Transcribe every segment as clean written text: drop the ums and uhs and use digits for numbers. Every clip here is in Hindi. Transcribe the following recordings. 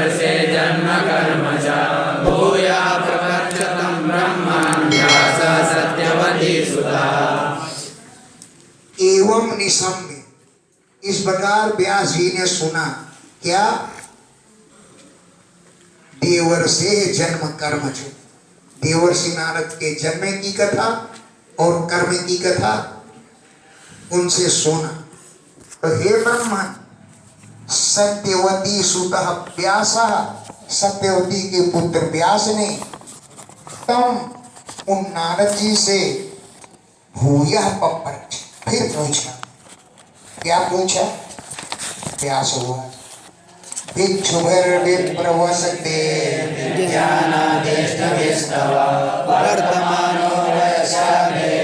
वर्षे जन्म कर्म च भूयः प्रवर्ततं ब्रह्मन् व्यास सत्यवती सुता। एवं निशम्य, इस प्रकार व्यास जी ने सुना क्या? देवर्षे जन्म कर्म च, देवर्षि नारद के जन्म की कथा और कर्म की कथा उनसे सुना। तो हे ब्रह्मन, सत्यवती सुतः व्यासः, सत्यवती के पुत्र व्यास ने तम उन नारद जी से भूयः पप्रच्छ, फिर पूछा। क्या पूछा? व्यास हुआ भिक्षुभिर्विप्रवसते ज्ञानादेष्टविस्तव वर्तमानो वयस्यादे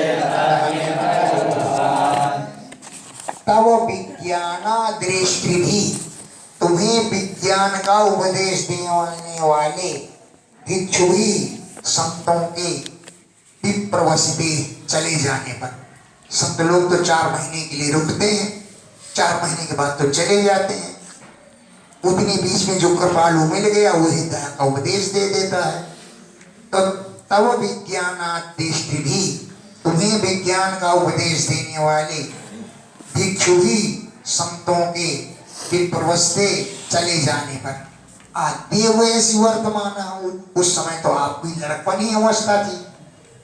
तव विज्ञानादृष्टिभिः, तुम्हें विज्ञान का उपदेश देने वाले भिक्षु भी संतों के विप्रवसते चले जाने पर, संत लोग तो 4 महीने के लिए रुकते हैं, 4 महीने के बाद तो चले जाते हैं। उतने बीच में जो कृपालु मिल गया वही दया का उपदेश दे देता है। तो तव विज्ञानादृष्टिभिः, तुम्हें विज्ञान का उपदेश देने वाले भिक्षु ही संतों के विप्रवसते चले जाने पर आद्य वयसी वर्तमान, उस समय तो आपकी लड़कपनी अवस्था थी।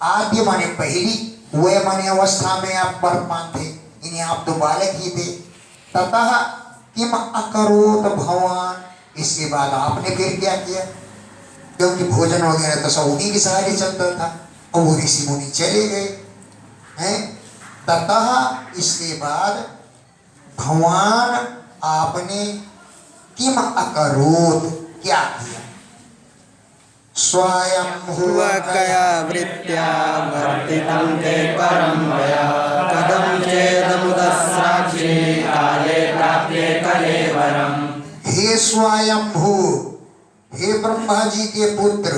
आद्य माने पहली, वह माने अवस्था में आप वर्तमान थे, इन्हें आप तो बालक ही थे। ततः किम अकरोत भगवान, इसके बाद आपने फिर क्या किया? क्योंकि भोजन वगैरह तो सब उन्हीं के सहारे चलता था और वो ऋषि मुनि चले गए हैं। ततः इसके बाद भगवान आपने किम अकरोत, क्या किया? स्वयं हुआ कया वृत्त्या वर्तितं ते परं मया कदं चेदमुदस्राक्षी काले प्राप्ये कलेवरम्। हे स्वयंभू, हे ब्रह्मा जी के पुत्र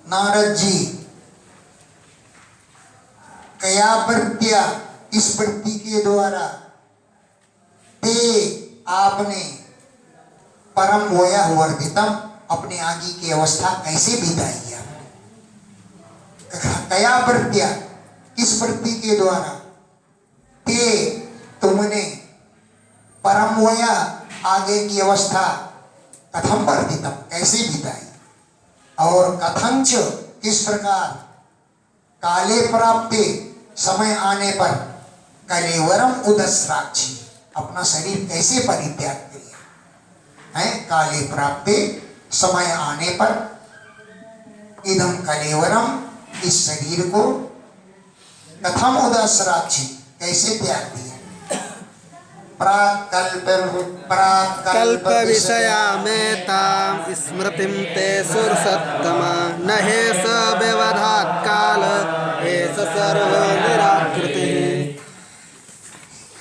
नारद जी, कया वृत्त्या, इस वृत्ति के द्वारा ते आपने परम वया वर्धितम, अपने आगे की अवस्था कैसे बिताई? कया वृत्त्या, किस वृत्ति के द्वारा ते तुमने परम वया आगे की अवस्था कथम वर्धितम, कैसे बिताई? और कथंच, किस प्रकार काले प्राप्ते, समय आने पर कलेवरम उदस्राक्षी, अपना शरीर कैसे परित्याग किया है? काले प्राप्ते, समय आने पर इदम कलेवरम, इस शरीर को कथम उदस्राक्षी, कैसे त्याग दिया? कल्प विषयामेतां स्मृतिं ते सुरसत्तमा न हे स व्यवधात् काल एष सर्व निराकृतिः।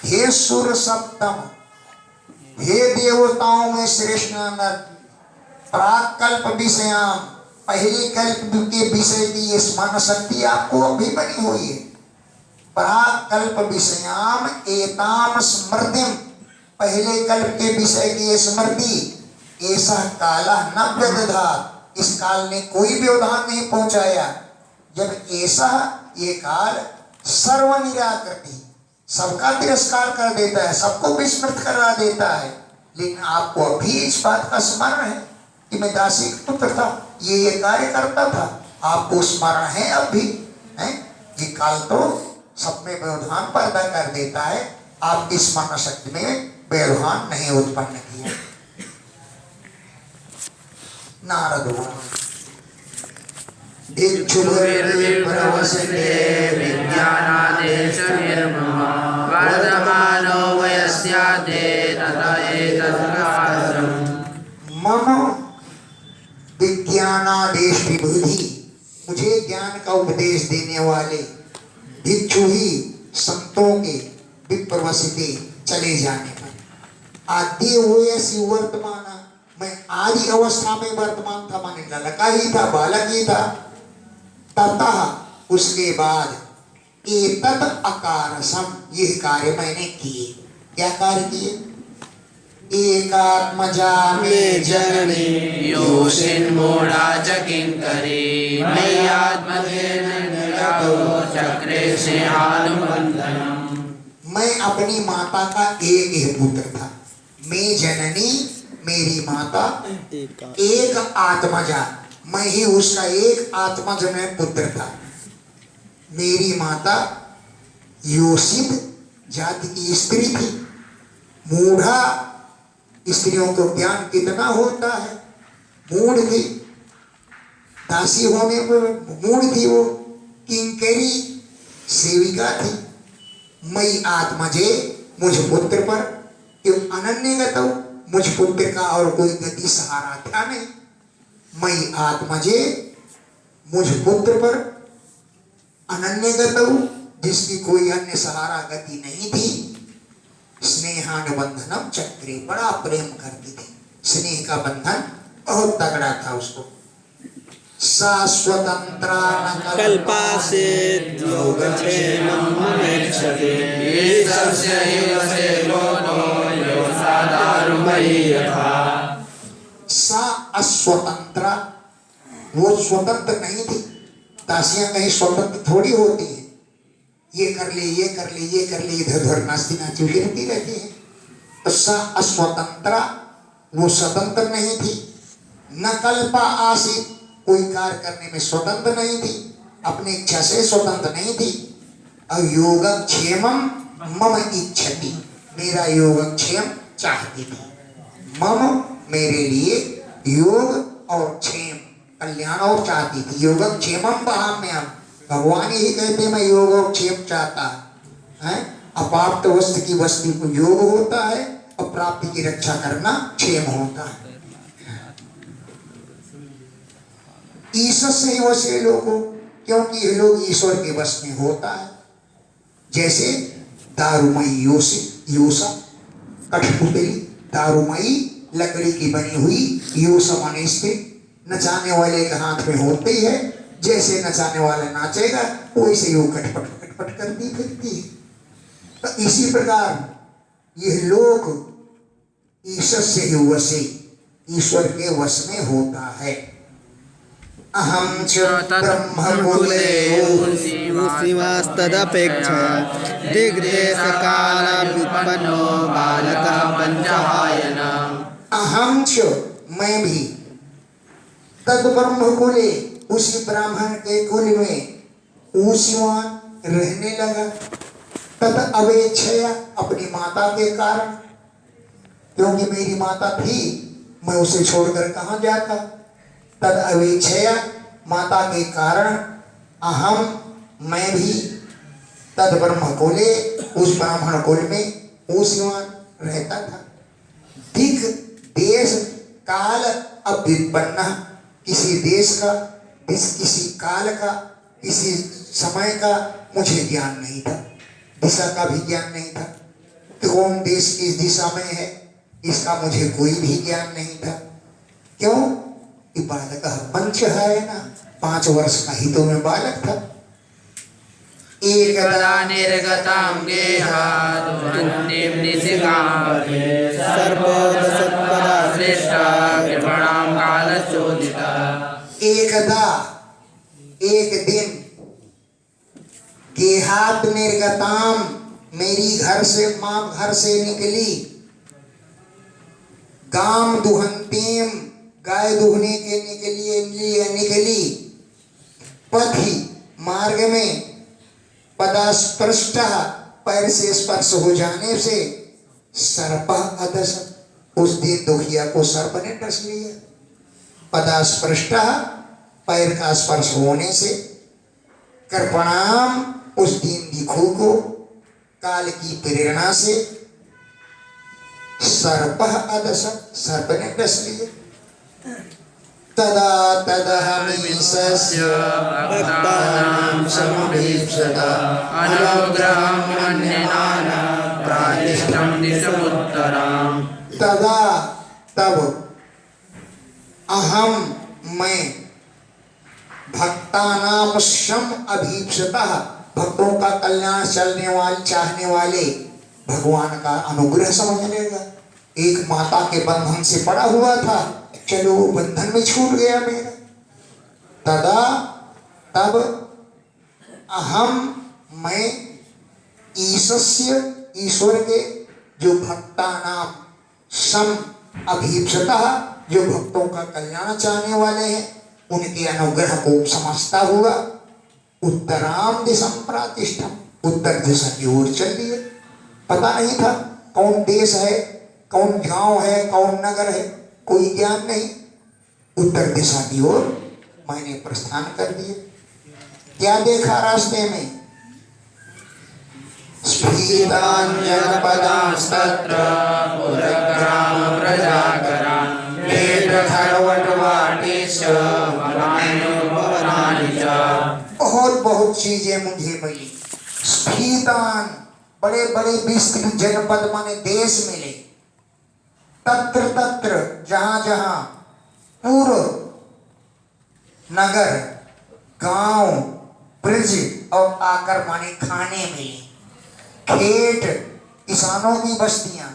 हे सुर सप्तम, हे देवताओं में श्रेष्ठ नर, प्राकल्प विषयाम, पहले कल्प के विषय की ये स्मरण शक्ति आपको अभी बनी हुई है। प्राकल्प विषयाम एताम स्मृतिम, पहले कल्प के विषय की स्मृति, ऐसा काला न व्यवधात, इस काल ने कोई व्यवधान नहीं पहुंचाया। जब ऐसा ये काल सर्व निराकृति, सबका तिरस्कार कर देता है, सबको विस्मृत करा देता है, लेकिन आपको अभी इस बात का स्मरण है कि मैं दासी पुत्र था, ये कार्य करता था, आपको स्मरण है अब भी है? ये काल तो सब में व्यवधान पैदा कर देता है, आपकी स्मरण शक्ति में व्यवधान नहीं उत्पन्न किया। नारद भिक्षुभिर्विप्रवसते विज्ञानादेशनिर्ममः वर्धमानो वयस्यादे तत एतत्कारणम्। मम विज्ञानादेश विबुधि, मुझे ज्ञान का उपदेश देने वाले भिक्षु ही संतों के विप्रवसते चले जाने पर आदि वयसी वर्तमान, मैं आदि अवस्था में वर्तमान था, माने लड़का ही था, बालक ही था। ततः उसके बाद एतत् अकारसम, यह कार्य मैंने किए। क्या कार्य किए? एकात्मजा मे जननी योषिन्मूढा च किङ्करी मय्यात्मजेन निरतो चक्रे सिंहानुबन्धनम्। मैं अपनी माता का एक ही पुत्र था। मैं जननी मेरी माता, एक आत्मजा मैं ही उसका एक आत्मज में पुत्र था। मेरी माता योषित जाति की स्त्री थी। मूढ़ा, स्त्रियों को ज्ञान कितना होता है, मूढ़ थी, दासी होने पर मूढ़ थी वो। किंकरी सेविका थी। मई आत्मजे मुझ पुत्र पर क्यों अनन्यगत, मुझ पुत्र का और कोई गति सहारा था नहीं। मई आत्मजे मुझ पुत्र पर अनन्यगत, जिसकी कोई अन्य सहारा गति नहीं थी। स्नेहानुबंधनम चक्रे, बड़ा प्रेम करती थी। स्नेह का बंधन बहुत तगड़ा था उसको। सा स्वतंत्रा न कल्पासेत् योगक्षेमं ममेक्षते ईशस्य हिवसे लोनो योषादारुमयी यथा। सा अस्वतंत्रा, वो स्वतंत्र नहीं थी। दासियां कहीं स्वतंत्र थोड़ी होती है, ये कर ले ये कर ले ये कर ले, इधर उधर नाचती नाची फिरती रहती है। तो सा अस्वतंत्रा, वो स्वतंत्र नहीं थी। न कल्पा आसी, कोई कार्य करने में स्वतंत्र नहीं थी, अपनी इच्छा से स्वतंत्र नहीं थी। और योगक्षेमम मम इच्छति, मेरा योगक्षेम चाहती थी। मम, मेरे लिए, योग और क्षेम, कल्याण और चाहती थी। योगक्षेमम बहाम्यहम्, भगवान ही कहते मैं योग और क्षेम चाहता है। अपाप्त वस्तु की वस्तु को योग होता है और प्राप्ति की रक्षा करना क्षेम होता है। ईश्वर से ही वसे लोगों, क्योंकि ये लोग ईश्वर के वश में होता है। जैसे दारुमयी योषा, कठपुतली, दारुमयी लकड़ी की बनी हुई योषा माने स्त्री, नचाने वाले के हाथ में होती है। जैसे नचाने वाला नाचेगा वैसे वो कटपट कटपट करती फिरती है। तो इसी प्रकार ये लोग ईश्वर से ही वसे, ईश्वर के वश में होता है। अहम च ब्रह्मकुले ऊसीमास्तदपेक्षया दिग्देशकालाव्युत्पन्नो बालकः पंचहायन। अहम च, मैं भी, तद ब्रह्मकुले, उसी ब्राह्मण के कुल में, ऊसीवान रहने लगा। तद अवेक्षया, अपनी माता के कारण, क्योंकि मेरी माता थी, मैं उसे छोड़कर कहाँ जाता। तद अवेक्षया, माता के कारण, अहम, मैं भी, तद ब्रह्म कुले, उस ब्राह्मण कुल में ऊसीवान रहता था। दिक, देश, काल अव्युत्पन्न, किसी देश का, किसी काल का, किसी समय का मुझे ज्ञान नहीं था। दिशा का भी ज्ञान नहीं था कि कौन देश किस दिशा में है, इसका मुझे कोई भी ज्ञान नहीं था। क्यों? कि बालक पंच है ना, 5 वर्ष का ही तो मैं बालक था। एकदा निर्गतां गेहात् वन्तीं निशिकामपि सर्वोदसत्पदा श्रेष्ठा कृपणां कालचोदिता। एकदा, एक दिन, गेहात निर्गताम, मेरी घर से, मां घर से निकली। गाम दुहंतीम, गाय दुहने के लिए निकली। पथि, मार्ग में, पदास्पृष्ट, पैर से स्पर्श हो जाने से, सर्प अदस, उस दिन दुखिया को सर्प ने डस लिया। पदास्पृष्ट, पैर का स्पर्श होने से, कृपणाम, उस दिन दिखो को, काल की प्रेरणा से, सर्प अदस, सर्प ने डस लिया। तदा तदहमीशस्य भक्तानां समभीप्सता अनुग्रहं मन्यमाना प्रातिष्ठं दिशमुत्तराम्। तदा, तब, अहम, मैं, भक्तानाम सम अभीप्सता, भक्तों का कल्याण चाहने वाले भगवान का अनुग्रह समझ लेगा। एक माता के बंधन से पड़ा हुआ था, चलो बंधन में छूट गया मेरा। तदा तब अहम मैं ईशस्य ईश्वर के जो भक्ता नाम सम अभीप्सतः जो भक्तों का कल्याण चाहने वाले हैं उनके अनुग्रह को समझता हुआ उत्तराम दिशम प्रातिष्ठम उत्तर दिशा की ओर चल दिए। पता नहीं था कौन देश है, कौन गांव है, कौन नगर है, कोई ज्ञान नहीं। उत्तर दिशा की ओर मैंने प्रस्थान कर दिए। क्या देखा रास्ते में? स्फीतान्यनपदांस्तत्र पुरग्राम प्रजाकरान् वेदखरवटवाटीश्च वराण्योपवनानि च। बहुत बहुत चीजें मुझे मिली। स्फीतान बड़े बड़े विस्तृत जनपद माने देश मिले। तत्र तत्र जहां जहां पूर्व नगर गांव ब्रिज और आकर माने खाने मिले। खेत किसानों की बस्तियां,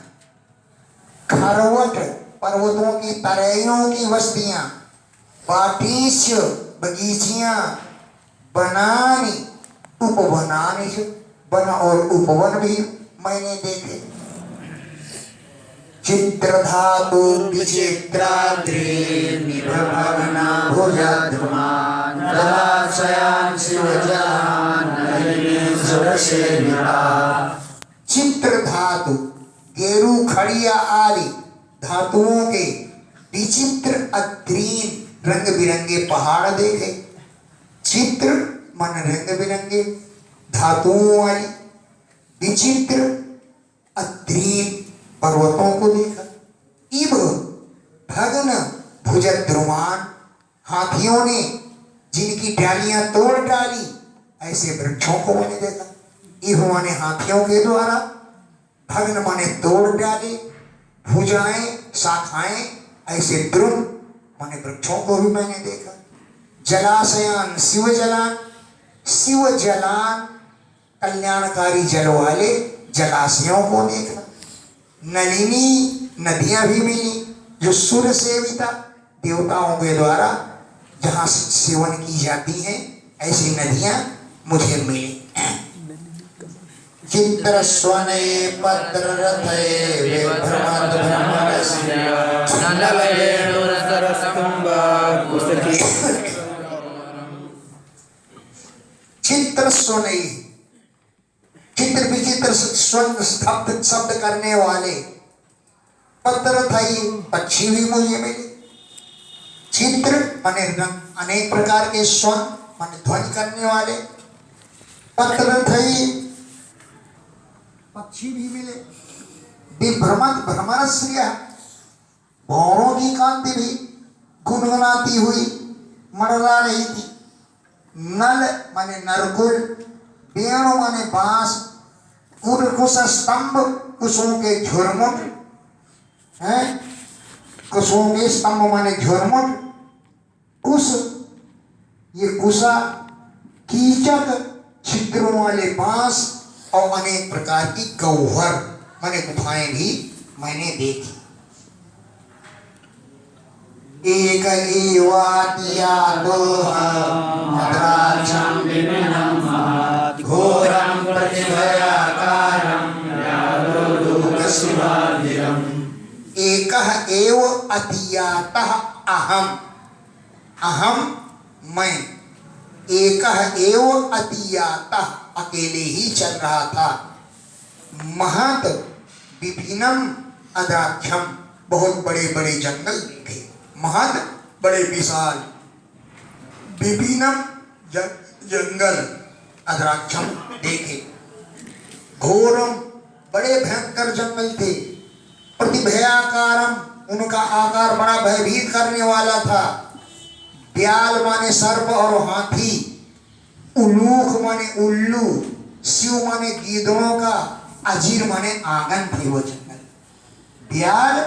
खरवट पर्वतों की तराइयों की बस्तियां, बाटीस्य बगीचियां, बनानी उपवनानी वन और उपवन भी मैंने देखे। चित्रधातु विचित्राद्रिनिभवना भुजद्रुमान् जलाशयान् शिवजान् नलिनीं सुरसेविता। चित्र धातु गेरू खड़िया आदि धातुओं के विचित्र अद्रीन रंग बिरंगे पहाड़ देखे। चित्र मन रंग बिरंगे धातुओं वाली, विचित्र अद्रीन पर्वतों को देखा। इव भगन भुजद्रुमान हाथियों ने जिनकी डालियां तोड़ डाली ऐसे वृक्षों को मैंने देखा। इव माने हाथियों के द्वारा, भगन माने तोड़ डाले, भुजाएं शाखाएं ऐसे द्रुम माने वृक्षों को भी मैंने देखा। जलाशयान शिव जलान कल्याणकारी जल वाले जलाशयों को देखा। नलिनी नदियां भी मिली जो सूर्य सेविता देवताओं के द्वारा जहां सेवन की जाती हैं ऐसी नदियां मुझे मिली। चित्रस्वने पत्ररथे विभ्रमद भ्रमरस्य नलवेणुरसरस्तुम्ब कुसकी। चित्रस्वने चित्र विचित्र स्वन शब्द करने वाले, पत्रथई पक्षी भी मुझे मिले। चित्र माने अनेक प्रकार के स्वन माने ध्वनि करने वाले, पत्रथई पक्षी भी मिले। विभ्रमत भ्रमरस्य भौरों की कांति भी गुनगुनाती हुई मंडरा रही थी। नल माने नरकुल, वेणु माने बांस, कुश स्तंभ कुशों के झुरमुट हैं, कुशों के स्तंभ माने झुरमुट, कुश ये कुशा, कीचक छिद्रों वाले बांस और अनेक प्रकार की गौहर माने गुफाएं भी मैंने देखी। एक एवातियादोहं विमिनं घोरं प्रतिभयाकारं यादोलोकशिवादिरम्। एकः एव अतियातः अहम्, अहम मैं, एकः एव अतियातः अकेले ही चल रहा था। महत विभिन्नम अदाख्यम बहुत बड़े बड़े जंगल थे। महत बड़े विशाल, विभिन्नम जंगल अद्राक्षम देखे। घोरम बड़े भयंकर जंगल थे। प्रतिभयाकारम उनका आकार बड़ा भयभीत करने वाला था। ब्याल माने सर्प और हाथी, उलूख माने उल्लू, शिव माने गीदड़ों का, अजीर माने आंगन थे वो जंगल। ब्याल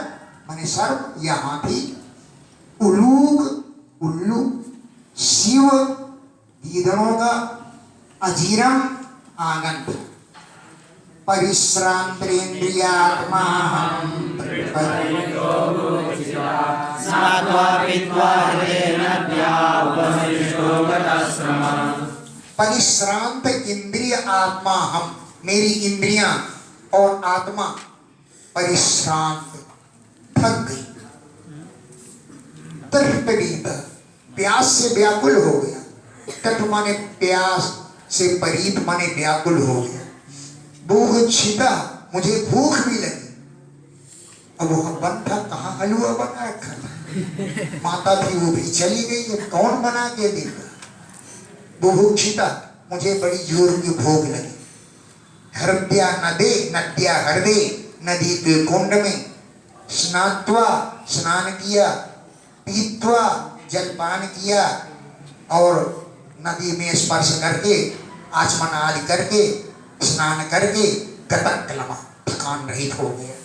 माने सर्प या हाथी, उलूक उल्लू, शिव गीदड़ों का, अजीरम आंगन था। परिश्रांतेन्द्रियात्मा स्नात्वा पीत्वा हृदेन नद्या उपसृष्टो गताश्रमः। परिश्रांत इंद्रिय आत्मा हम, मेरी इंद्रियां और आत्मा परिश्रांत थक गई, तृप्त, प्यास से व्याकुल हो गया। तट माने प्यास से परीत माने व्याकुल हो गया। भूख छिदा, मुझे भूख भी लगी। अब वो बनता कहाँ हलवा बना रखा था, माता थी वो भी चली गई, अब कौन बना के देगा। भूख छिदा, मुझे बड़ी जोर की भूख लगी। हृदया नदे नद्या हृदय, नदी के कुंड में स्नात्वा स्नान किया, पीत्वा जलपान किया और नदी में स्पर्श करके आचमन आदि करके स्नान करके गतक्लमा थकान रहित हो गया।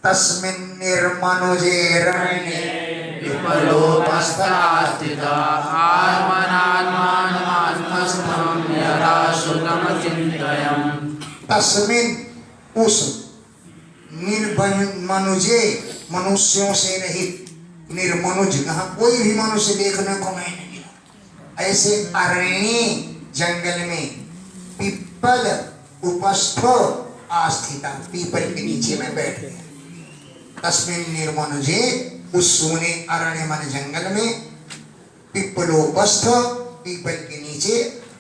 तस्मिन् निर्मनुजे रण्ये विपलोपस्थास्थिता आत्मनात्मानमात्मस्थं यथा श्रुतं चिन्तयम्। तस्मिन् उस निर्मनुजे, मनुष्यों से रहित, निर्मनुज कहा कोई भी मनुष्य देखने को नहीं मिला। ऐसे अरण्य जंगल में पीपल उपस्थो आस्थिता, पीपल के नीचे में बैठ गया। तस्मिन् निर्मनुजे, उस सोने अरण्य मन जंगल में पिप्पलोपस्थ, पीपल के नीचे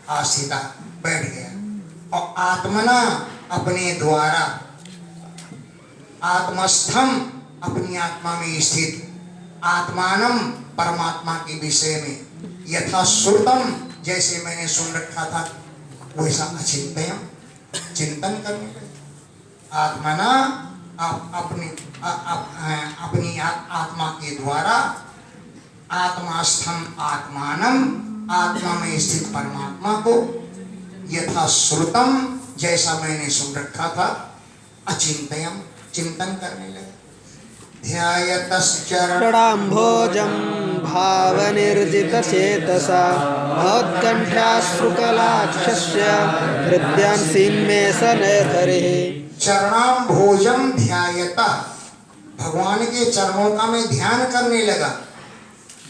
आस्थिता बैठ गया। और आत्मना, अपने द्वारा, आत्मस्थम, अपनी आत्मा में स्थित, आत्मानम, परमात्मा के विषय में, यथा श्रुतम, जैसे मैंने सुन रखा था वैसा अचिंतयम, चिंतन करने लगे। आत्मना, अपनी आत्मा के द्वारा, आत्मास्थम आत्मानम, आत्मा में स्थित परमात्मा को, यथा श्रुतम, जैसा मैंने सुन रखा था, अचिंतयम, चिंतन करने लगे। ध्यायतश्चरणाम्भोजं भावनिर्जितचेतसा भवत्कण्ठाश्रुकलाक्षस्य हृद्यांसीन्मेषणधरिः। चरणाम्भोजं ध्यायता, भगवान के चरणों का मैं ध्यान करने लगा।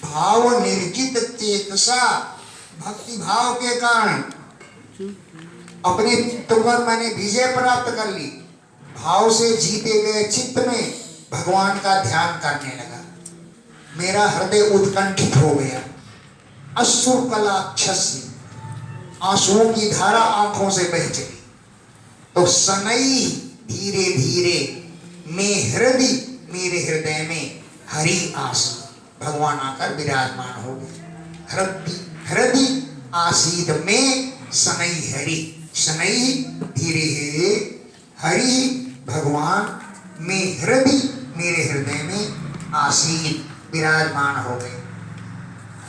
भाव निर्जित चेतसा, भक्ति भाव के कारण अपने चित्त पर मैंने विजय प्राप्त कर ली। भाव से जीते गए चित्त में भगवान का ध्यान करने लगा। मेरा हृदय उत्कंठित हो गया। अश्रुकलाक्षस्य, आंसुओं की धारा आंखों से बह चली। तो सनई, धीरे धीरे में हृदय, मेरे हृदय में हरि आस, भगवान आकर विराजमान हो गए। हृदय आसीद में सनई हरि, सनई धीरे धीरे हरि भगवान में हृदय, मेरे हृदय में आसीन विराजमान हो गए।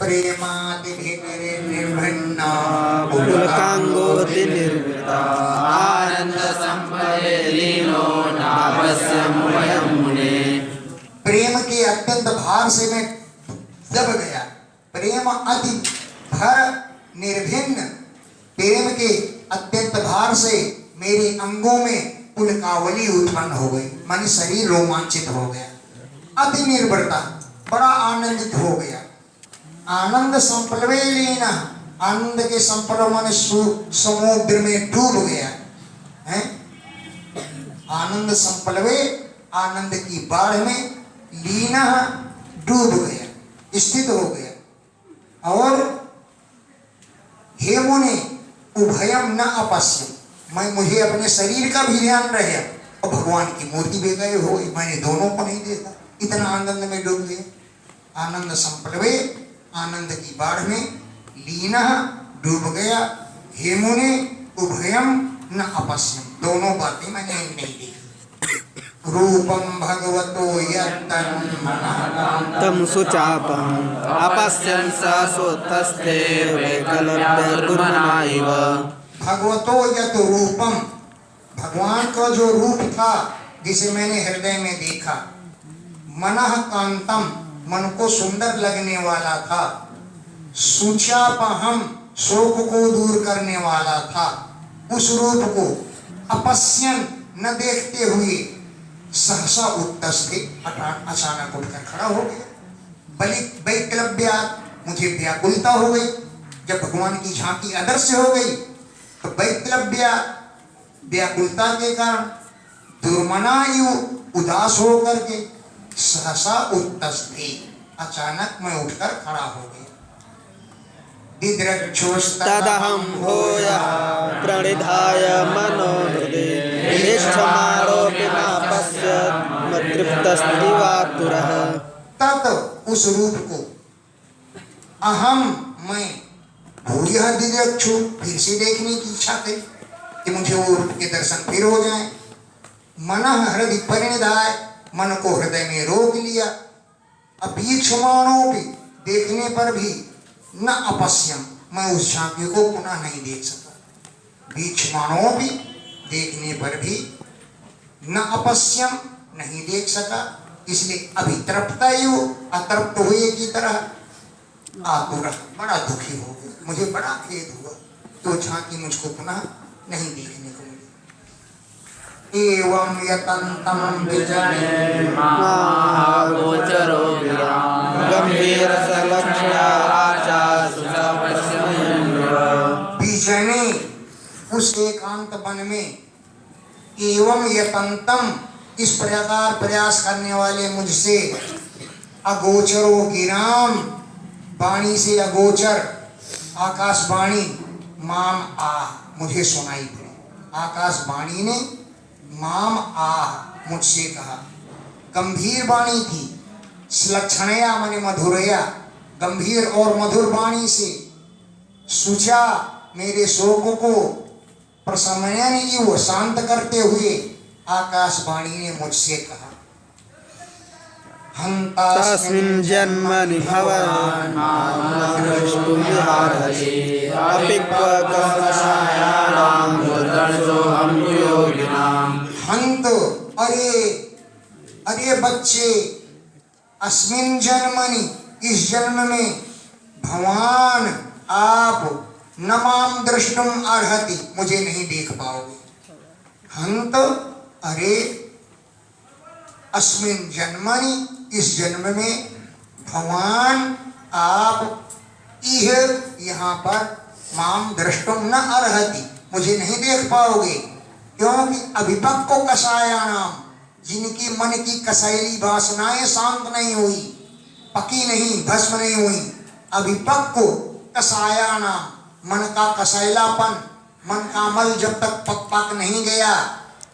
प्रेमादिभिर्निर्भिन्ना पुलकांगोति निर्वृता आनंद संपदे लीनो नावस्यम वयं मुने। प्रेम के अत्यंत भार से मैं दब गया। प्रेम अति भर निर्भिन्न, प्रेम के अत्यंत भार से मेरे अंगों में पुलकावली उत्पन्न हो गई, मन शरीर रोमांचित हो गया। अति निर्भरता, बड़ा आनंदित हो गया। आनंद संप्लवे लीना, आनंद के संप्लव मन समुद्र में डूब गया है। आनंद संप्लवे, आनंद की बाढ़ में, लीना डूब गया, स्थित हो गया। और हे मुने उभयम न अपश्य, मैं मुझे अपने शरीर का भी ध्यान रहे और भगवान की मूर्ति भी गए हो, मैंने दोनों को नहीं देखा। इतना आनंद में डूब गए। आनंद संप्लवे, आनंद की बाढ़ में, लीना डूब गया। हे मुने उभयम न अपश्यम, दोनों बातें मैंने नहीं देखी। रूपम भगवतो यत्तन्मनः तम सुचापम अपश्यन् स सोत्तस्ते वैकल्प्य दुर्मना इव। भगवतो यत् रूपम, भगवान का जो रूप था जिसे मैंने हृदय में देखा, मनः कांतम, मन को सुंदर लगने वाला था, सुचापहम, शोक को दूर करने वाला था, उस रूप को अपश्यन न देखते हुए सहसा उत्तस्ते अचानक उठकर खड़ा हो गया। वैकलव्या मुझे व्याकुलता हो गई। जब भगवान की झांकी अदृश्य हो गई तो वैकलव्या व्याकुलता के कारण दुर्मनायु उदास होकर के सहसा उत्तस्ते अचानक मैं उठकर खड़ा हो गया। तदहं भूयः प्रणिधाय मनोहृदे क्षमारोपि नापश्यत् मद्दृप्तस्त्रिवातुरः। तत् उस रूप को अहम मैं भूयः दिदृक्षु फिर से देखने की इच्छा करी कि मुझे वो रूप के दर्शन फिर हो जाए। मनः हृदय परिणिधाय मन को हृदय में रोक लिया। अभीक्षमाणों भी देखने पर भी न अपश्यम मैं उस झांकी को पुनः नहीं देख सका। वीक्षमाणों भी देखने पर भी न अपश्यम नहीं देख सका। इसलिए अभितृप्त अतृप्त हुए की तरह आतुर बड़ा दुखी हो गया। मुझे बड़ा खेद हुआ तो झांकी मुझको पुनः नहीं देखने को मिली। एवं यतन्तं विजने महागोचरो विराम गंभीरसलक्ष्या राजा सुसपश्यमेन्द्र। बीजने उस एकांत वन में एवं यतंतम इस प्रकार प्रयास करने वाले मुझसे अगोचरो गिराम वाणी से अगोचर आकाशवाणी माम आह मुझे सुनाई पड़ी। आकाशवाणी ने माम आह मुझसे कहा। गंभीर वाणी थी। श्लक्षणया माने मधुरया गंभीर और मधुर वाणी से सुचा मेरे शोक को प्रशमन वो शांत करते हुए आकाशवाणी ने मुझसे कहा। तस्मिन् जन्मनि भवान् मां द्रष्टुमिहार्हसि अपि क्व कमसायानां दुर्दर्शोऽहं योगिनाम्। हंत अरे बच्चे अस्मिन् जन्मनि इस जन्म में भगवान आप न माम दृष्टुम अर्हति मुझे नहीं देख पाओगे। हंत अरे अस्मिन् जन्मनि इस जन्म में भगवान आप यहाँ पर माम दृष्टुम न अर्हति मुझे नहीं देख पाओगे। क्योंकि अभिपक्व कषायाणाम जिनकी मन की कसैली वासनाएं शांत नहीं हुई पकी नहीं भस्म नहीं हुई। अभिपक्व कषायाणाम मन का कसैलापन मन का मल जब तक पक नहीं गया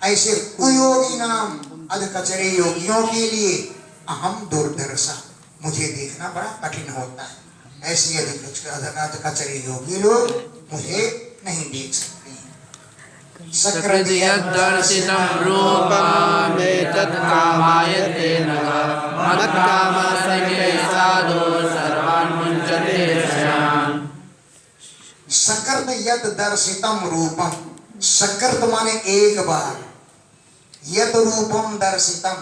ऐसे कुयोगी नाम अधकचरे योगियों के लिए अहम दुर्दर्शा मुझे देखना बड़ा कठिन होता है। ऐसे अधकचरे योगी लोग मुझे नहीं देख सकते। सकृद् यद्दर्शितं रूपमेतत् कामायते नघ मत्कामसंगे साधो सर्वान् मुञ्चते शयान्। सकृत यद दर्शितम रूपम सकृत माने एक बार यद रूपम दर्शितम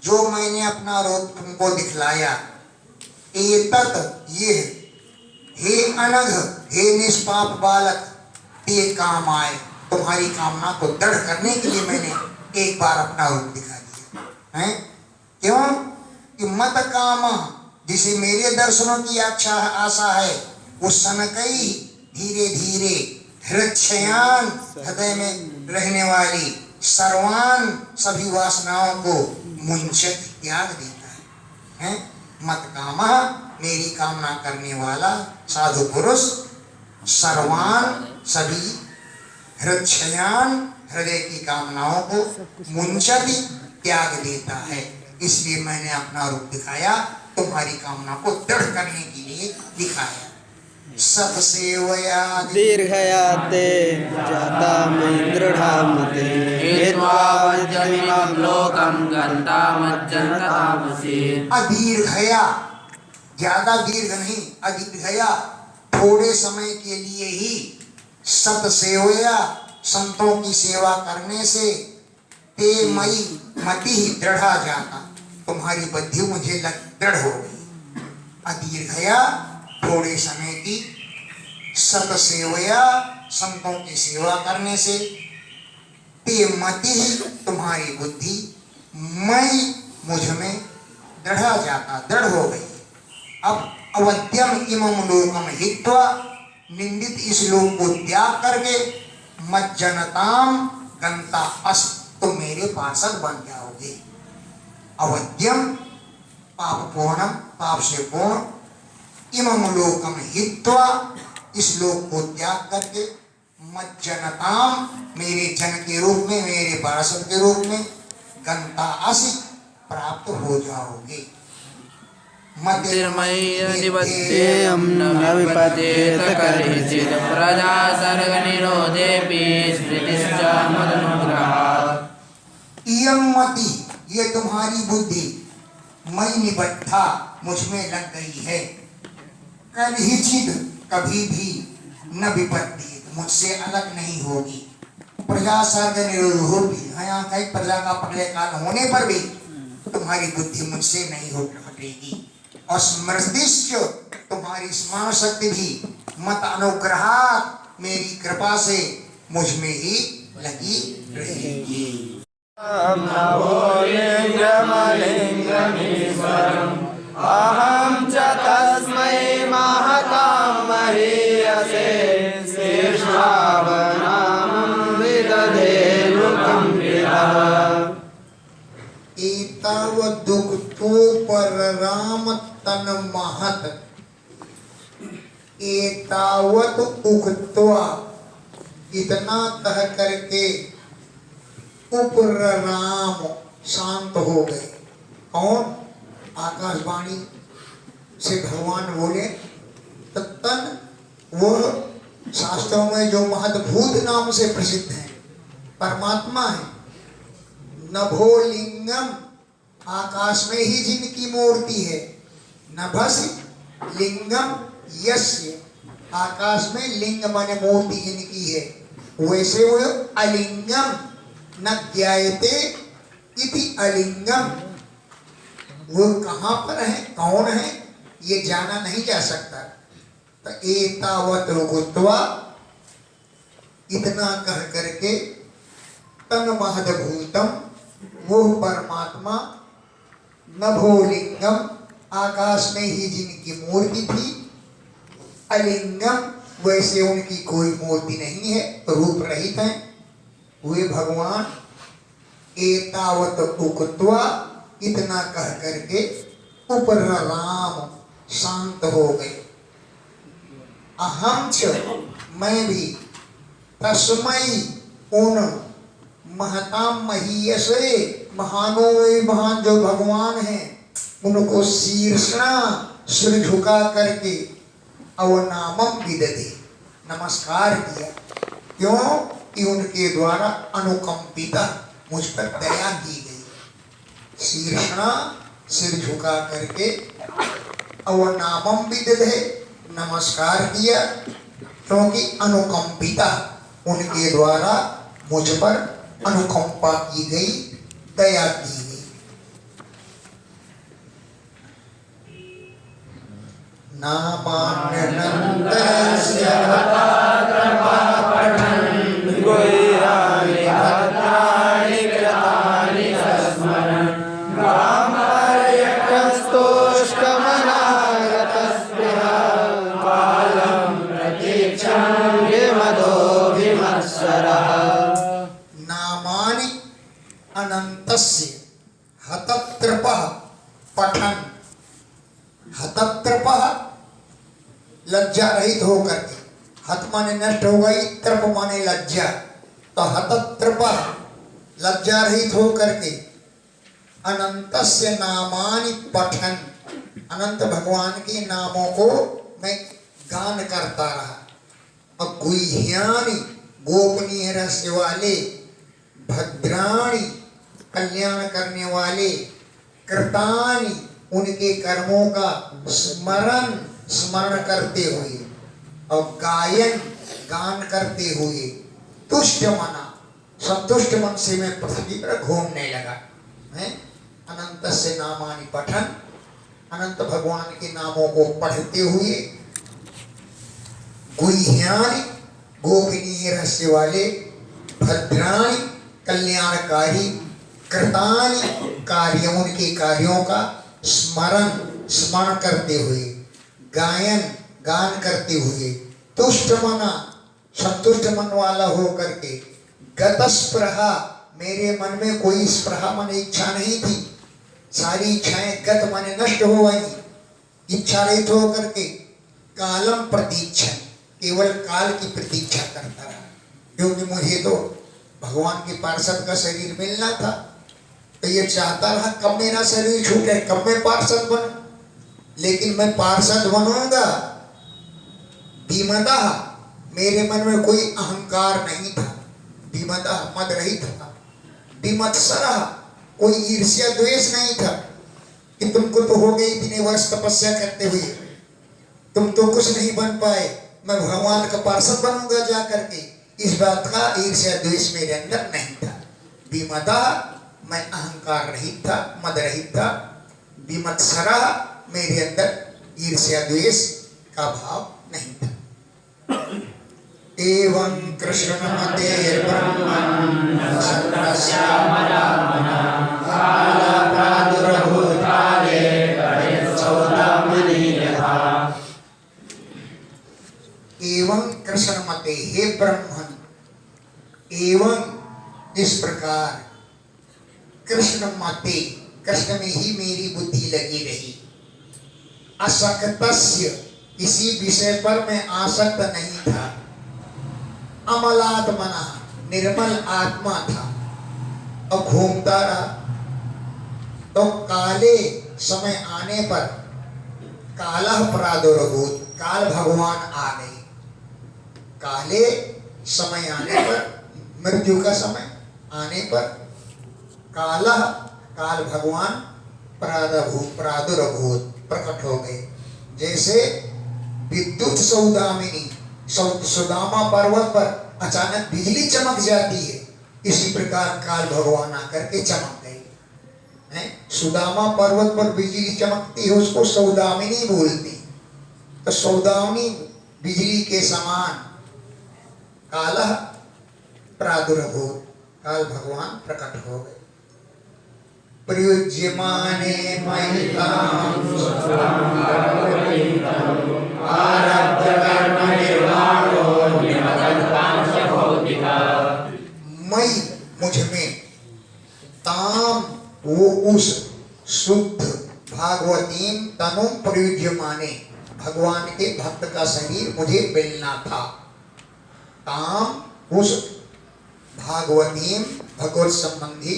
जो मैंने अपना रूप तुमको दिखलाया। एतत ये हे अनघ हे निष्पाप बालक ते काम आए तुम्हारी कामना को दृढ़ करने के लिए मैंने एक बार अपना रूप दिखा दिया है। क्यों कि मत काम जिसे मेरे दर्शनों की आशा है उस सनकई धीरे धीरे हृक्षयान हृदय में रहने वाली सर्वान सभी वासनाओं को मुंचत त्याग देता है। मत कामा मेरी कामना करने वाला साधु पुरुष सर्वान सभी हृक्षयान हृदय की कामनाओं को मुंचत त्याग देता है। इसलिए मैंने अपना रूप दिखाया तुम्हारी कामना को दृढ़ करने के लिए दिखाया। सत्सेवया दीर्घया ते जाता मयि दृढ़ा मते हेत्वावजमिमं लोकं गन्तामज्जनतामसि। अदीर्घया ज्यादा दीर्घ नहीं अदीर्घया थोड़े समय के लिए ही सत्सेवया संतों की सेवा करने से ते मई मति ही दृढ़ा जाता तुम्हारी बुद्धि मुझे दृढ़ हो गई। अदीर्घया थोड़े समय की सत सेवया संतों की सेवा करने से ते मति ही तुम्हारी बुद्धि मैं मुझ में दृढ़ हो गई। अब अवध्यम इमम लोकम हित्वा, निंदित इस लोक को त्याग करके मज्जनताम गंता अस, तो मेरे पार्षद बन जाओगे। अवध्यम पाप पूर्णम, पाप से पूर्ण, इमम लोकम हित्वा, इस लोक को त्याग करके मज्जनताम, मेरे जन के रूप में, मेरे पार्षद के रूप में, गंता अस, प्राप्त हो जाओगे। मतिर्मय्यधिपत्येऽहं न विपद्येत करिचित्, प्रजा सर्गनिरोधेऽपि स्मृतिश्च मदनुग्रहात्। इयं मति, ये तुम्हारी बुद्धि, मैं निबद्धा, मुझ में लग गई है, करिचित्, कभी भी, न विपद्येत, मुझसे अलग नहीं होगी। प्रजा सर्ग निरोध होगी, यहाँ कई प्रजा का प्रलय काल होने पर भी तुम्हारी बुद्धि मुझसे नहीं हटेगी। और स्मृतिश्च, तुम्हारी स्मरण शक्ति भी, मत अनुग्रहात्, मेरी कृपा से मुझ में ही लगी रहेगी। अहं च तस्मै महतां महीयसे शीर्षावनामं विदधेनुकं विदः। एतावत् दुःखतो परराम तन महत, एतावत् उक्त्वा, इतना कह करके उपराम, शांत हो गए। कौन? आकाशवाणी से भगवान बोले, तन वह शास्त्रों में जो महद्भूत नाम से प्रसिद्ध है, परमात्मा है। नभोलिंगम, आकाश में ही जिनकी मूर्ति है। नभस लिंगम यस्य, आकाश में लिंग माने मूर्ति जिनकी है, वैसे वो अलिंगम न ज्ञायते इति अलिंगम, वो कहाँ पर है, कौन है, ये जाना नहीं जा सकता। तो एतावत रुकुत्वा, इतना कह करके, तन महद्भूतम, वो परमात्मा, नभोलिंगम, आकाश में ही जिनकी मूर्ति थी, अलिंगम, वैसे उनकी कोई मूर्ति नहीं है, रूप रहित है, वे भगवान एतावत उक्त्वा, इतना कह करके उपराम, शांत हो गए। अहम च, मैं भी, तस्मै, उन, महताम महीयसे, महानों में महान जो भगवान हैं, उनको शीर्षणा, सिर झुका करके, अवनामम विदधे, नमस्कार किया। क्यों? कि उनके द्वारा अनुकंपिता, मुझ पर दया की गई। शीर्षणा, सिर झुका करके, अवनामम विदधे, नमस्कार किया, क्योंकि अनुकंपिता, उनके द्वारा मुझ पर अनुकंपा की गई, दया की गई। नामान्यनन्तस्य गुह्यानि भद्राणि कृतानि तस्मरन्, ब्राह्मर्यकस्तोष्टमनागतस्पृहा, कालं प्रतीक्षामि मदोऽभिमत्सरः। नामानि अनन्तस्य हतत्रपः पठन, हतत्रपः लज्जा रहित होकर के, हत माने नष्ट हो गई, त्रप माने लज्जा, तो हतत्रपः लज्जा रहित होकर के, अनंतस्य नामानि पठन, अनंत भगवान के नामों को मैं गान करता रहा। और गुह्यानि, गोपनीय रहस्य वाले, भद्राणि, कल्याण करने वाले, कृतानि, उनके कर्मों का स्मरण करते हुए, और गायन, गान करते हुए, तुष्ट मना, संतुष्ट मन से मैं पृथ्वी पर घूमने लगा। है अनंत से नामानि पठन, अनंत भगवान के नामों को पढ़ते हुए, गुह्यानि, गोपनीय रहस्य वाले, भद्राणि, कल्याणकारी कृतानि कार्यों, उनके कार्यों का स्मरण करते हुए, गान करते हुए, तुष्ट मना, संतुष्ट मन वाला हो करके, गत स्पृहा, मेरे मन में कोई स्पृहा मन इच्छा नहीं थी, सारी इच्छाएं गत माने नष्ट हो गई, इच्छा रहित हो करके, कालम प्रतीक्षा, केवल काल की प्रतीक्षा करता रहा, क्योंकि मुझे तो भगवान के पार्षद का शरीर मिलना था, तो ये चाहता रहा कब मेरा शरीर छूटे, कब मैं पार्षद बनूं, लेकिन मैं पार्षद बनूंगा विमदा, मेरे मन में कोई अहंकार नहीं था, विमदा मद रहित था, विमत्सरा, कोई ईर्ष्या द्वेष नहीं था कि तुमको तो हो गई इतने वर्ष तपस्या करते हुए, तुम तो कुछ नहीं बन पाए, मैं भगवान का पार्षद बनूंगा जा करके, इस बात का ईर्ष्या द्वेष मेरे अंदर नहीं था। विमदा, मैं अहंकार रहित था, मद रहित था। विमत्सरा, मेरे अंदर ईर्ष्या द्वेष का भाव नहीं था। एवं कृष्ण मते ब्रह्मन् सत्रस्यामरामना काला प्रादुर्भूताले करेत्सौदामनि यथा। एवं कृष्ण मते, हे ब्रह्मन्, एवं इस प्रकार कृष्ण मते, कृष्ण में ही मेरी बुद्धि लगी रही। असक्तस्य, किसी विषय पर मैं आसक्त नहीं था। अमलात्मना, निर्मल आत्मा था। अब घूमता रहा तो काले समय आने पर, कालः प्रादुर्भूत, काल भगवान आ गए। काले समय आने पर, मृत्यु का समय आने पर, कालः, काल भगवान प्रादुर्भूत, प्रकट हो गए। जैसे विद्युत सौदामिनी, सुदामा पर्वत पर अचानक बिजली चमक जाती है, इसी प्रकार काल भगवान आकर के चमक गए। सुदामा पर्वत पर बिजली चमकती है, उसको सौदामिनी बोलती। तो सौदामिनी बिजली के समान कालः प्रादुर्भूत, काल भगवान प्रकट हो गए। प्रयुज्यमाने महितां आरब्ध कर्म निर्वाणो निमतत्वांश भौतिका। मैं, मुझ में, ताम, वो उस शुद्ध भागवतीम तनु प्रयुज्यमाने, भगवान के भक्त का शरीर मुझे मिलना था। ताम, उस भागवतीम, भगवत संबंधी,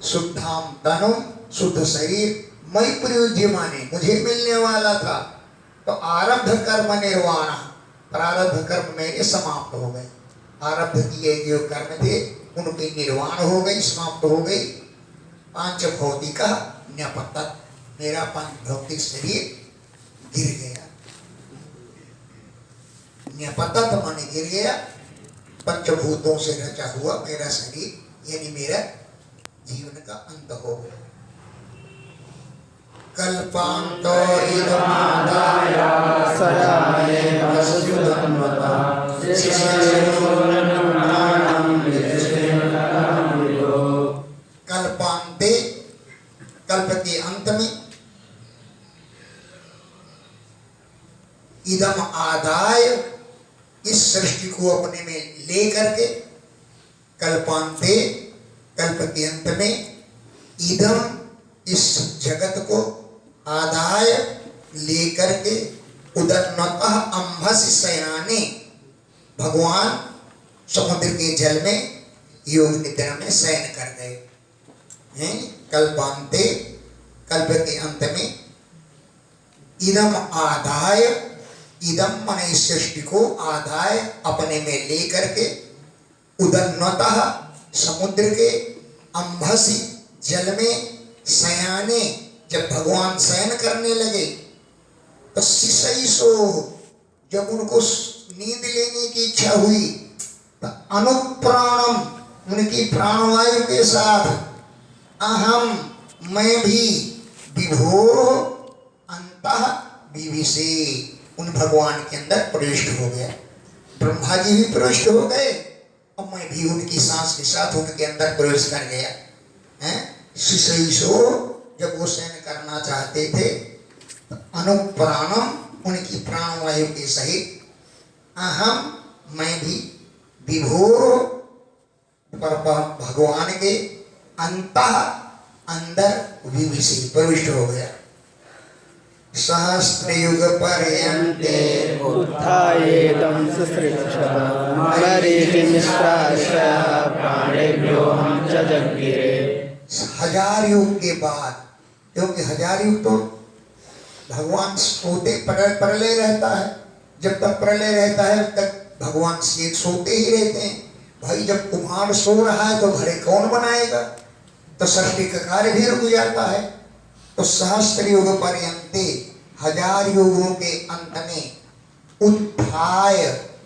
शुद्धाम तनु, शुद्ध शरीर, मैं प्रयुज्यमाने, मुझे मिलने वाला था। तो आरब्ध कर्म निर्वाण, प्रारब्ध कर्म मेरे समाप्त हो गए। आरब्ध किए जो कर्म थे उनकी निर्वाण हो गई, समाप्त हो गई। पांच भौतिक न्यपतत, मेरा पांच भौतिक शरीर गिर गया। न्यपतत माने गिर गया, पंचभूतों से रचा हुआ मेरा शरीर, यानी मेरा जीवन का अंत हो गया। कल्पांतो इदमादाय सयाने वसुधन्वता कल्पांते, कल्प के अंत में, इदम आदाय, इस सृष्टि को अपने में ले करके, कल्पांते, कल्प के अंत में, इदम, इस जगत को, आदाय, लेकर के, उदन्नतः अंभसि शयाने, भगवान समुद्र के जल में योग निद्रा में शयन कर गए हैं। कल्पांते, कल्प के अंत में, इदम आदाय, इदम माने इस सृष्टि को, आदाय अपने में ले करके, उदन्नतः समुद्र के, अंभसि जल में, शयाने, जब भगवान शयन करने लगे तो शिशैसो, जब उनको नींद लेने की इच्छा हुई तो अनुप्राणम, उनकी प्राणवायु के साथ, अहम, मैं भी, विभो अंतः विविशे, उन भगवान के अंदर प्रविष्ट हो गया। ब्रह्मा जी भी प्रविष्ट हो गए अब मैं भी उनकी सांस के साथ उनके अंदर प्रवेश कर गया हैं। शिशो जब वो शयन करना चाहते थे, अनुप्राणम उनकी प्राणवायु के सहित, अहम मैं भी विभोर पर भगवान के अंतः अंदर विविशी प्रविष्ट हो गया। सहस्त्र युग पर्यन्ते उत्थायेदं ससृक्षत मरीचि निःश्रासः प्राणेभ्योऽहं च जज्ञिरे। 1000 युग के बाद, क्योंकि 1000 युग तो भगवान सोते प्रलय रहता है, जब तक प्रलय रहता है तब तक भगवान से सोते ही रहते हैं। भाई जब कुम्हार सो रहा है तो घड़े कौन बनाएगा, तो सृष्टि का कार्य भी रुक जाता है। तो सहस्त्र युग पर्यन्ते 1000 युगों के अंत में उत्थाय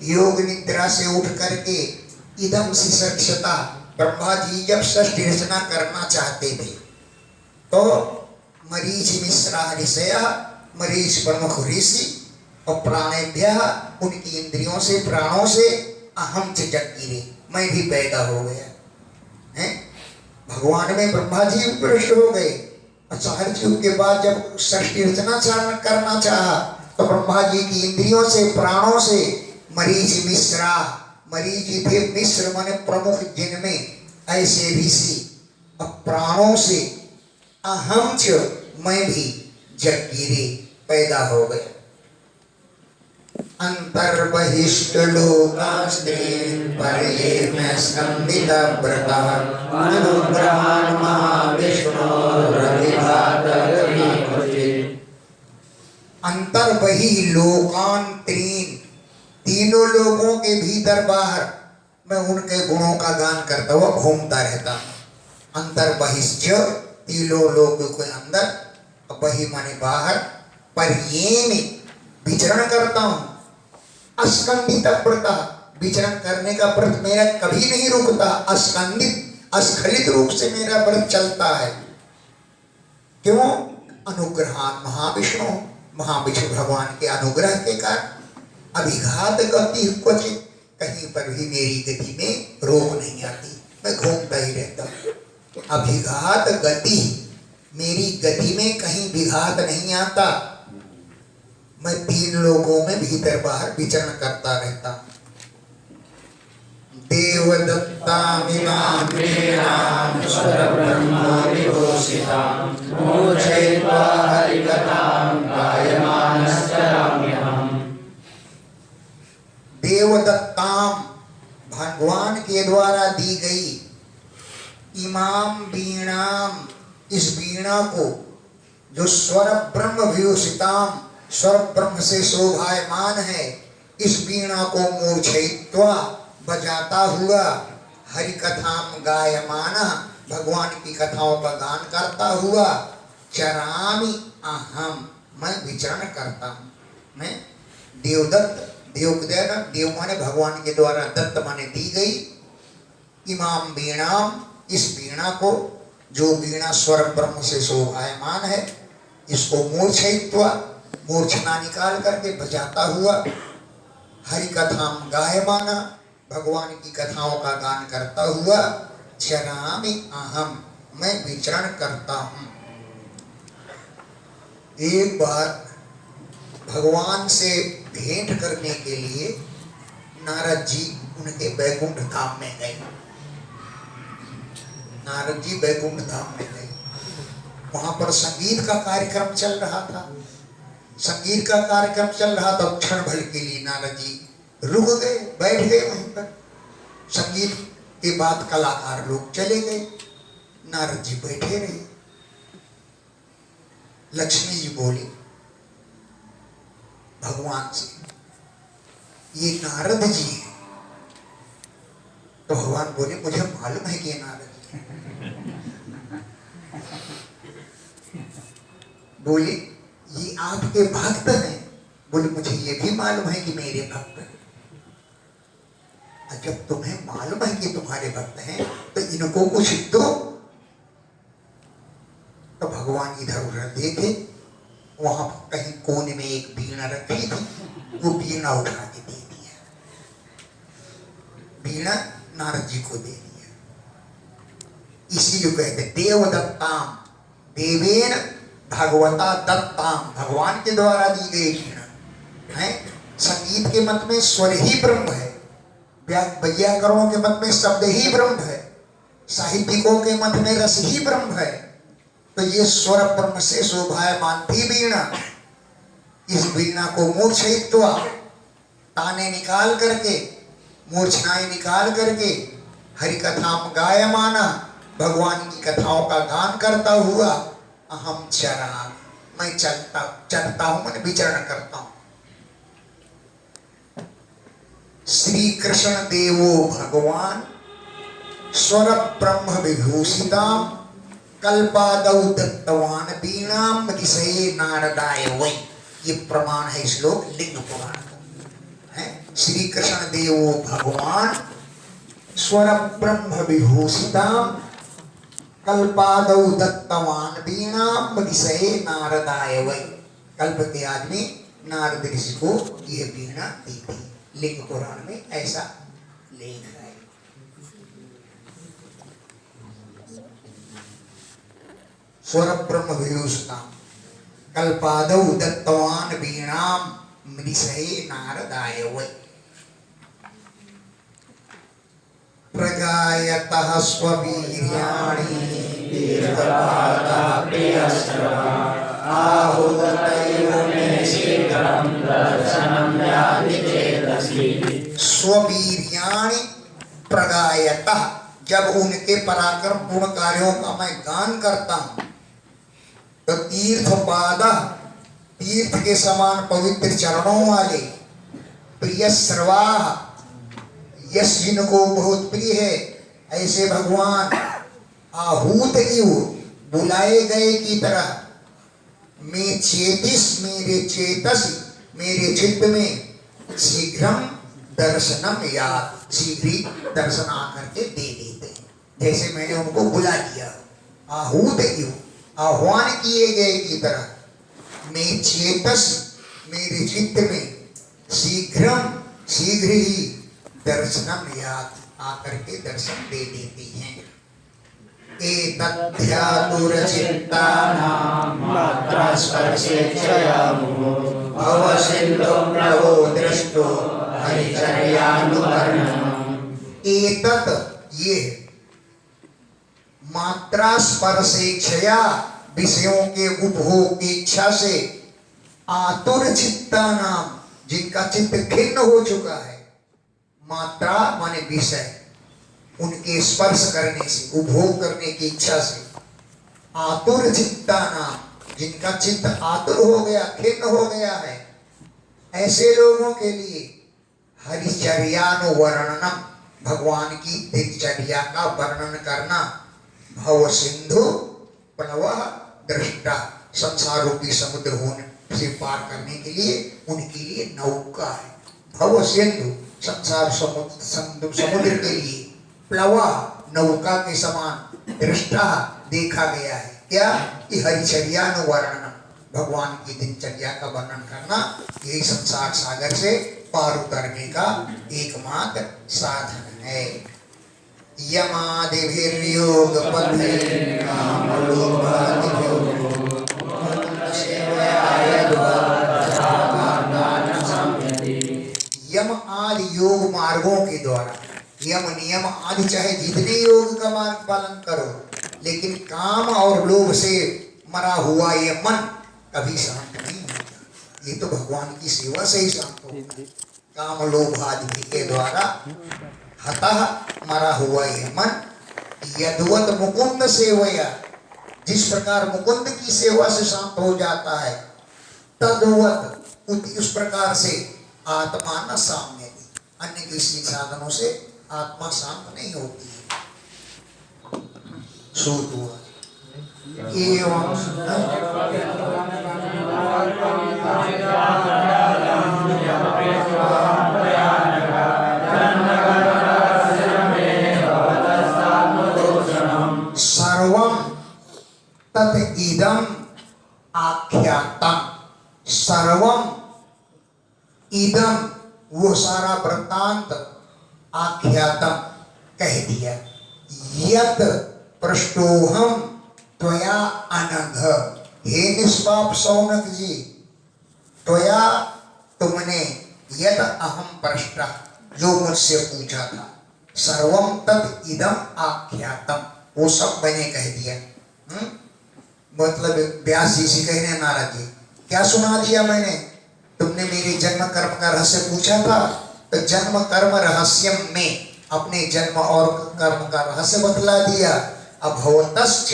योग निद्रा से उठ करके इदम शिक्षता, ब्रह्मा जी जब सृष्टि रचना करना चाहते थे तो मरीच मिश्रा ऋषय, मरीच प्रमुख ऋषि और प्राणेभ्य उनकी इंद्रियों से प्राणों से अहम च जज्ञिरे मैं भी पैदा हो गया हैं। भगवान में ब्रह्मा जी प्रविष्ट हो गए। 1000 युग के बाद जब सृष्टि रचना करना चाहा तो ब्रह्मा जी की इंद्रियों से प्राणों से मरीच मिश्रा, मरीच थे मिश्र माने प्रमुख जिनमें ऐसे ऋषि, और प्राणों से अहम च मैं भी जज्ञिरे पैदा हो गए। अंतर्बहिष्ट लोकास्ते पर्ये में स्कंदित व्रता अनुग्रहान् महाविष्णोरधिघातरविकृते। अंतर बही लोकान तीन, तीनों लोगों के भीतर बाहर मैं उनके गुणों का गान करता हुआ घूमता रहता हूँ। अंतर बहिश्च तीनों लोगों के अंदर, बही माने बाहर, पर ये में विचरण करता हूँ। अस्कंदित व्रता, विचरण करने का व्रत मेरा कभी नहीं रुकता। अस्कंदित अस्खलित रूप से मेरा व्रत चलता है। क्यों? अनुग्रहान महाविष्णु, महाविष्णु भगवान के अनुग्रह के कारण अभिघात गति क्वचित, कहीं पर भी मेरी गति में रोक नहीं आती, मैं घूमता ही रहता हूँ। अभिघात गति, मेरी गति में कहीं विघात नहीं आता। मैं तीन लोगों में भीतर बाहर विचरण करता रहता हूँ। देवदत्ता मोक्षयित्वा हरिकथां गायमानश्चराम्यहम्। देवदत्ताम भगवान के द्वारा दी गई इमाम वीणाम, इस वीणा को जो स्वर ब्रह्म विभूषिताम, स्वर ब्रह्म से शोभायमान है, इस वीणा को मूर्छयित्वा बजाता हुआ हरि कथाम गायमान, भगवान की कथाओं का गान करता हुआ, चरामि अहम मैं विचरण करता हूँ। मैं देवदत्त, देव माने भगवान के द्वारा दत्त माने दी गई, इमाम वीणाम इस वीणा को, जो वीणा स्वर ब्रह्म से शोभायमान है, इसको मूर्छयित्वा मूर्छना निकाल करके बजाता हुआ, हरि कथाम गायमाना भगवान की कथाओं का गान करता हुआ, चरामि अहम मैं विचरण करता हूँ। एक बार भगवान से भेंट करने के लिए नारद जी उनके बैकुंठ धाम में गए। नारद जी बैकुंठ धाम में गए, वहां पर संगीत का कार्यक्रम चल रहा था। संगीत का कार्यक्रम चल रहा था, क्षण भर के लिए नारद जी रुक गए, बैठ गए वहीं पर। संगीत के बाद कलाकार लोग चले गए, नारद जी बैठे रहे। लक्ष्मी जी बोली भगवान से, ये नारद जी है। तो भगवान बोले मुझे मालूम है कि ये नारद जी है। बोले ये आपके भक्त हैं। बोले मुझे ये भी मालूम है कि मेरे भक्त हैं। जब तुम्हें मालूम है कि तुम्हारे भक्त हैं तो इनको कुछ दो। तो भगवान इधर उधर देखे, वहां कहीं कोने में एक वीणा रखी थी, वो वीणा उठा के दे दिया। वीणा नारद जी को दे दिया। इसीलिए कहते देवदत्ताम, देवेन भगवता दत्ताम, भगवान के द्वारा दी गई वीणा है। संगीत के मत में स्वर ही ब्रह्म है, वैयाकरणों के मत में शब्द ही ब्रह्म है, साहित्यिकों के मत में रस ही ब्रह्म है। तो ये स्वर ब्रह्म से शोभायमान थी वीणा। इस वीणा को मूर्छयित्वा, ताने निकाल करके, मूर्छनाएं निकाल करके, हरि कथाम गायमाना, भगवान की कथाओं का गान करता हुआ, अहम चरा, मैं चलता हूं, मैं विचरण करता हूं। श्री कृष्ण देवो भगवान स्वर ब्रह्म विभूषिताम कल्पादौ दत्तवान वीणाम दिशये नारदाय वै। ये प्रमाण है श्लोक लिंग पुराण का है। श्री कृष्ण देवो भगवान स्वर ब्रह्म विभूषिताम कल्पादौ दत्तवान वीणाम दिशये नारदाय वै। कल्प के आदमी नारद ऋषि को यह वीणा दी थी। लिंग पुराण में ऐसा लेख है। स्वर ब्रह्म विभूषिताम कल्पादौ दत्तवान वीणाम दिशये नारदाय वै। प्रगायतः स्ववीर्याणि तीर्थपादा प्रियश्रवा आहुतैव मे शीघ्रं दर्शनं याति चेतसि। स्ववीर्याणि प्रगायतः, जब उनके पराक्रम पूर्ण कार्यों का मैं गान करता हूं, तो तीर्थपादा, तीर्थ के समान पवित्र चरणों वाले, प्रियश्रवा, यश जिनको बहुत प्रिय है, ऐसे भगवान आहूत इव, बुलाए गए की तरह, मैं चेतिस, मेरे चेतस, मेरे चित्त में शीघ्रम दर्शनम याद, शीघ्र ही दर्शन आकर के दे देते हैं। जैसे मैंने उनको बुला दिया, आहूत इव, आह्वान किए गए की तरह, मैं चेतस, मेरे चित्त में शीघ्रम, शीघ्र ही दर्शनम याद, आकर के दर्शन दे देती हैं। एतद्ध्यातुरचित्तानां मात्रा स्पर्शेच्छया मुहुः भवसिन्धुं नभो दृष्टो हरिचर्यानुवर्णनम्। एतत्, ये मात्रा स्पर्शेच्छया, विषयों के उपभोग की इच्छा से, आतुर चित्तानां, जिनका चित्त खिन्न हो चुका है, मात्रा माने विषय, उनके स्पर्श करने से, उपभोग करने की इच्छा से, आतुर चित्तानां, जिनका चित्त आतुर हो गया, खिन्न हो गया है, ऐसे लोगों के लिए हरिचर्यानुवर्णनम, भगवान की दिनचर्या का वर्णन करना, भव सिंधु प्लवः दृष्टा, संसार रूपी समुद्र होने से पार करने के लिए उनके लिए नौका है। भव सिंधु, संसार समुद्र के लिए, प्लवा, नौका के समान, दृष्टा, देखा गया है। क्या? कि हरिचर्यानुवर्णनम, भगवान की दिनचर्या का वर्णन करना, यही संसार सागर से पार उतरने का एकमात्र साधन है। यमादिभिर्योग पथे यम आदि योग मार्गों के द्वारा, यम नियम आदि चाहे जितने योग का मार्ग पालन करो, लेकिन काम और लोभ से मरा हुआ ये मन कभी शांत नहीं होता। ये तो भगवान की सेवा से ही शांत होता है। काम लोभ आदि के द्वारा हतः मरा हुआ ये मन, यद्वत मुकुंद सेवया, जिस प्रकार मुकुंद की सेवा से शांत हो जाता है, तद्वत उस प्रकार से आत्मा न साम्य, अन्य किसी साधनों से आत्मा शांत नहीं होती है। सूत हुआ एवं सर्वं तत् इदं आख्यातम, सर्वं इदं, वो सारा वृत्तांत, आख्यातम, कह दिया। यत पृष्ठोहम त्वया अनघ, हे निष्पाप शौनक जी, त्वया तुमने, यत अहम पृष्ठा, जो मुझसे पूछा था, सर्वम तत् इदम आख्यातम, वो सब मैंने कह दिया। मतलब व्यास जी से कहने नारद जी, क्या सुना दिया मैंने? तुमने मेरे जन्म कर्म का रहस्य पूछा था, तो जन्म कर्म रहस्यम में अपने जन्म और कर्म का रहस्य बतला दिया। अभवतश्च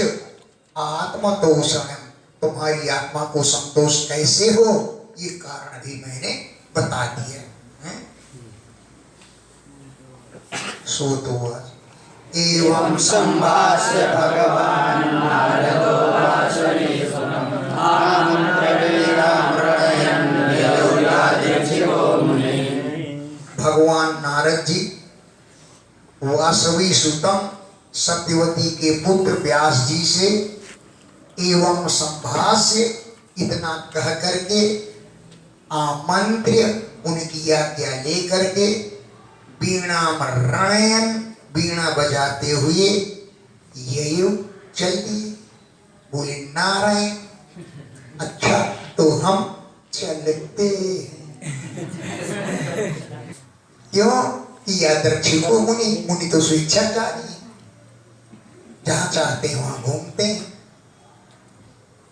आत्मतोषण, तुम्हारी आत्मा को संतोष कैसे हो, ये कारण भी मैंने बता दिया। सो तो एवं संभाष्य भगवान् नारदो वासुदेवम् आमन्त्रणेन यदुरादिशिवो मुनिः। भगवान नारद जी वासवी सुतम सत्यवती के पुत्र व्यास जी से एवं संभाष्य, इतना कह करके, आमंत्र्य, उनकी आज्ञा लेकर के, वीणा मरणयन, वीणा बजाते हुए ययु चल दिए। बोले नारायण, अच्छा तो हम चलते हैं। क्यों? यादृच्छिको मुनि, मुनि तो स्वेच्छाचारी, जहां चाहते हैं वहां घूमते हैं,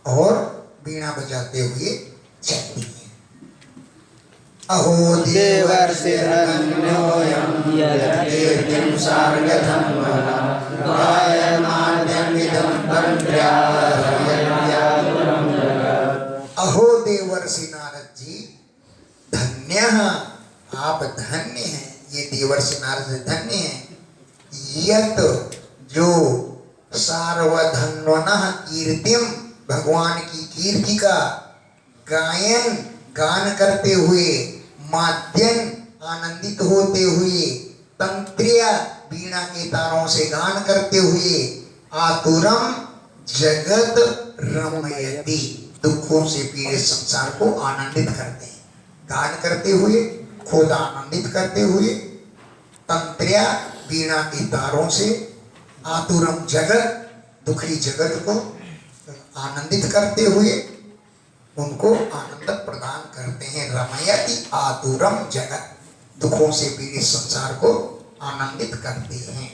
और वीणा बजाते हुए चलती है। अहो देवर्षिधन्योऽयं यत्कीर्तिं सार्गधर्मः गायमाद्यमिदं तन्त्र्यायत्यागुणं जगत्। अहो देवर्षि नारद जी, धन्य, आप धन्य हैं, ये देवर्षि नारद धन्य हैं। यत, जो सार्वधन्वनः कीर्तिम, भगवान की कीर्ति का गायन, गान करते हुए, माध्यन, आनंदित होते हुए, तंत्रिया, वीणा के तारों से गान करते हुए, आतुरम जगत रमयति, दुखों से पीड़ित संसार को आनंदित करते हैं। गान करते हुए, खुद आनंदित करते हुए, तंत्रिया, वीणा के तारों से, आतुरम जगत, दुखी जगत को आनंदित करते हुए उनको आनंद प्रदान करते हैं। रमयति आतुरम जगत, दुखों से पीड़ित संसार को आनंदित करते हैं।